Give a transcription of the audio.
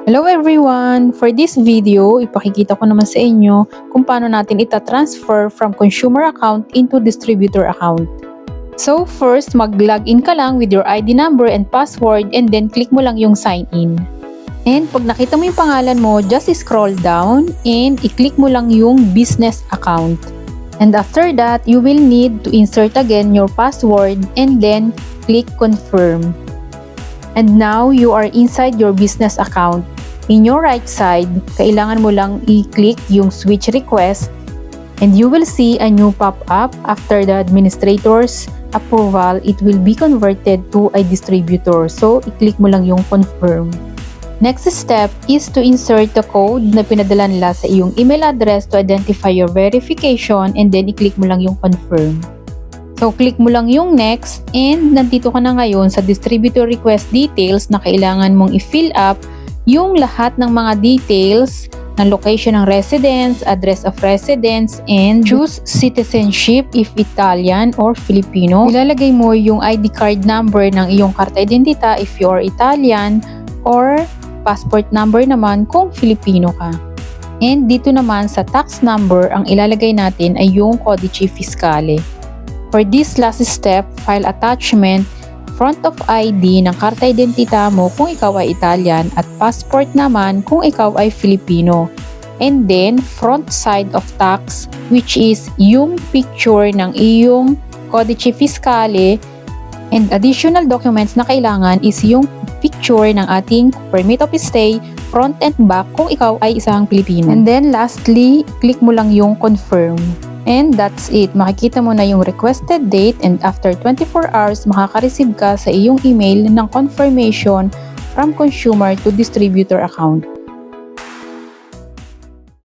Hello everyone! For this video, ipakikita ko naman sa inyo kung paano natin ita-transfer from consumer account into distributor account. So first, mag-login ka lang with your ID number and password and then click mo lang yung sign in. And pag nakita mo yung pangalan mo, just scroll down and i-click mo lang yung business account. And after that, you will need to insert again your password and then click confirm. And now you are inside your business account. In your right side, kailangan mo lang i-click yung switch request and you will see a new pop-up. After the administrator's approval, it will be converted to a distributor. So, i-click mo lang yung confirm. Next step is to insert the code na pinadala nila sa iyong email address to identify your verification and then i-click mo lang yung confirm. So, click mo lang yung next and nandito ka na ngayon sa distributor request details na kailangan mong i-fill up yung lahat ng mga details ng location ng residence, address of residence, and choose citizenship if Italian or Filipino. Ilalagay mo yung ID card number ng iyong karta identita if you are Italian or passport number naman kung Filipino ka. And dito naman sa tax number, ang ilalagay natin ay yung Codice Fiscale. For this last step, file attachment, front of ID ng karta identita mo kung ikaw ay Italian at passport naman kung ikaw ay Filipino. And then, front side of tax which is yung picture ng iyong Codice Fiscale and additional documents na kailangan is yung picture ng ating permit of stay, front and back kung ikaw ay isang Pilipino. And then lastly, click mo lang yung confirm. And that's it. Makikita mo na yung requested date and after 24 hours, makaka-receive ka sa iyong email ng confirmation from consumer to distributor account.